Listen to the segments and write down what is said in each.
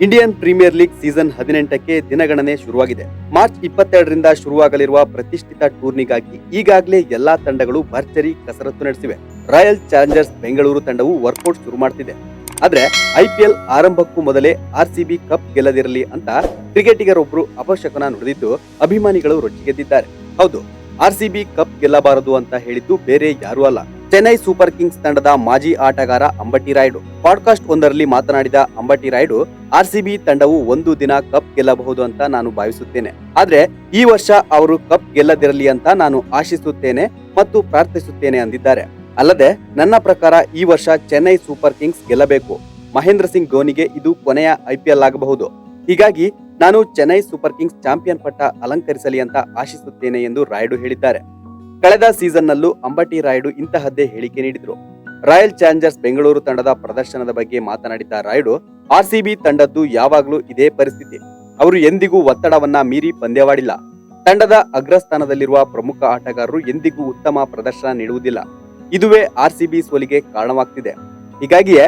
Indian premier league season 18ಕ್ಕೆ ದಿನಗಣನೆ ಶುರುವಾಗಿದೆ. March 22ರಿಂದ ಶುರುವಾಗಲಿರುವ ಪ್ರತಿಷ್ಠಿತ ಟೂರ್ನಿಗಾಗಿ ಈಗಾಗಲೇ ಎಲ್ಲಾ ತಂಡಗಳು ಭರ್ಜರಿ ಕಸರತ್ತು ನಡೆಸಿವೆ. ರಾಯಲ್ ಚಾಲೆಂಜರ್ಸ್ ಬೆಂಗಳೂರು ತಂಡವು ವರ್ಕೌಟ್ ಶುರು ಮಾಡ್ತಿದೆ. ಆದ್ರೆ ಐಪಿಎಲ್ ಆರಂಭಕ್ಕೂ ಮೊದಲೇ ಆರ್ಸಿಬಿ ಕಪ್ ಗೆಲ್ಲದಿರಲಿ ಅಂತ ಕ್ರಿಕೆಟಿಗರೊಬ್ಬರು ಅಪಶಕನ ನುಡಿದಿದ್ದು ಅಭಿಮಾನಿಗಳು ರೊಚ್ಚಿಗೆದ್ದಿದ್ದಾರೆ. ಹೌದು, ಆರ್ಸಿಬಿ ಕಪ್ ಗೆಲ್ಲಬಾರದು ಅಂತ ಹೇಳಿದ್ದು ಬೇರೆ ಯಾರೂ ಅಲ್ಲ, ಚೆನ್ನೈ ಸೂಪರ್ ಕಿಂಗ್ಸ್ ತಂಡದ ಮಾಜಿ ಆಟಗಾರ ಅಂಬಟಿ ರಾಯುಡು. ಪಾಡ್ಕಾಸ್ಟ್ ಒಂದರಲ್ಲಿ ಮಾತನಾಡಿದ ಅಂಬಟಿ ರಾಯುಡು, ಆರ್ಸಿಬಿ ತಂಡವು ಒಂದು ದಿನ ಕಪ್ ಗೆಲ್ಲಬಹುದು ಅಂತ ನಾನು ಭಾವಿಸುತ್ತೇನೆ. ಆದ್ರೆ ಈ ವರ್ಷ ಅವರು ಕಪ್ ಗೆಲ್ಲದಿರಲಿ ಅಂತ ನಾನು ಆಶಿಸುತ್ತೇನೆ ಮತ್ತು ಪ್ರಾರ್ಥಿಸುತ್ತೇನೆ ಅಂದಿದ್ದಾರೆ. ಅಲ್ಲದೆ ನನ್ನ ಪ್ರಕಾರ ಈ ವರ್ಷ ಚೆನ್ನೈ ಸೂಪರ್ ಕಿಂಗ್ಸ್ ಗೆಲ್ಲಬೇಕು. ಮಹೇಂದ್ರ ಸಿಂಗ್ ಧೋನಿಗೆ ಇದು ಕೊನೆಯ ಐಪಿಎಲ್ ಆಗಬಹುದು. ಹೀಗಾಗಿ ನಾನು ಚೆನ್ನೈ ಸೂಪರ್ ಕಿಂಗ್ಸ್ ಚಾಂಪಿಯನ್ ಪಟ್ಟ ಅಲಂಕರಿಸಲಿ ಅಂತ ಆಶಿಸುತ್ತೇನೆ ಎಂದು ರಾಯುಡು ಹೇಳಿದ್ದಾರೆ. ಕಳೆದ ಸೀಸನ್ನಲ್ಲೂ ಅಂಬಟಿ ರಾಯುಡು ಇಂತಹದ್ದೇ ಹೇಳಿಕೆ ನೀಡಿದ್ರು. ರಾಯಲ್ ಚಾಲೆಂಜರ್ಸ್ ಬೆಂಗಳೂರು ತಂಡದ ಪ್ರದರ್ಶನದ ಬಗ್ಗೆ ಮಾತನಾಡಿದ ರಾಯುಡು, ಆರ್ಸಿಬಿ ತಂಡದ್ದು ಯಾವಾಗ್ಲೂ ಇದೇ ಪರಿಸ್ಥಿತಿ. ಅವರು ಎಂದಿಗೂ ಒತ್ತಡವನ್ನ ಮೀರಿ ಪಂದ್ಯವಾಡಿಲ್ಲ. ತಂಡದ ಅಗ್ರಸ್ಥಾನದಲ್ಲಿರುವ ಪ್ರಮುಖ ಆಟಗಾರರು ಎಂದಿಗೂ ಉತ್ತಮ ಪ್ರದರ್ಶನ ನೀಡುವುದಿಲ್ಲ. ಇದುವೇ ಆರ್ಸಿಬಿ ಸೋಲಿಗೆ ಕಾರಣವಾಗ್ತಿದೆ. ಹೀಗಾಗಿಯೇ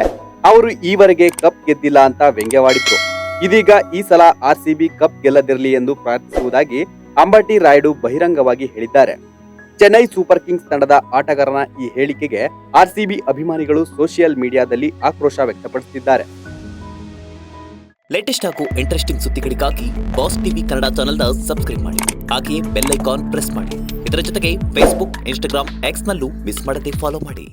ಅವರು ಈವರೆಗೆ ಕಪ್ ಗೆದ್ದಿಲ್ಲ ಅಂತ ವ್ಯಂಗ್ಯವಾಡಿದ್ರು. ಇದೀಗ ಈ ಸಲ ಆರ್ಸಿಬಿ ಕಪ್ ಗೆಲ್ಲದಿರಲಿ ಎಂದು ಪ್ರಾರ್ಥಿಸುವುದಾಗಿ ಅಂಬಟಿ ರಾಯುಡು ಬಹಿರಂಗವಾಗಿ ಹೇಳಿದ್ದಾರೆ. ಚೆನ್ನೈ ಸೂಪರ್ ಕಿಂಗ್ಸ್ ತಂಡದ ಆಟಗಾರನ ಈ ಹೇಳಿಕೆಗೆ ಆರ್ಸಿಬಿ ಅಭಿಮಾನಿಗಳು ಸೋಷಿಯಲ್ ಮೀಡಿಯಾದಲ್ಲಿ ಆಕ್ರೋಶ ವ್ಯಕ್ತಪಡಿಸುತ್ತಿದ್ದಾರೆ. ಲೇಟೆಸ್ಟ್ ಹಾಗೂ ಇಂಟ್ರೆಸ್ಟಿಂಗ್ ಸುದ್ದಿಗಳಿಗಾಗಿ ಬಾಸ್ ಟಿವಿ ಕನ್ನಡ ಚಾನೆಲ್ನ ಸಬ್ಸ್ಕ್ರೈಬ್ ಮಾಡಿ. ಹಾಗೆಯೇ ಬೆಲ್ ಐಕಾನ್ ಪ್ರೆಸ್ ಮಾಡಿ. ಇದರ ಜೊತೆಗೆ ಫೇಸ್ಬುಕ್, ಇನ್ಸ್ಟಾಗ್ರಾಮ್, ಎಕ್ಸ್ ನಲ್ಲೂ ಮಿಸ್ ಮಾಡದೆ ಫಾಲೋ ಮಾಡಿ.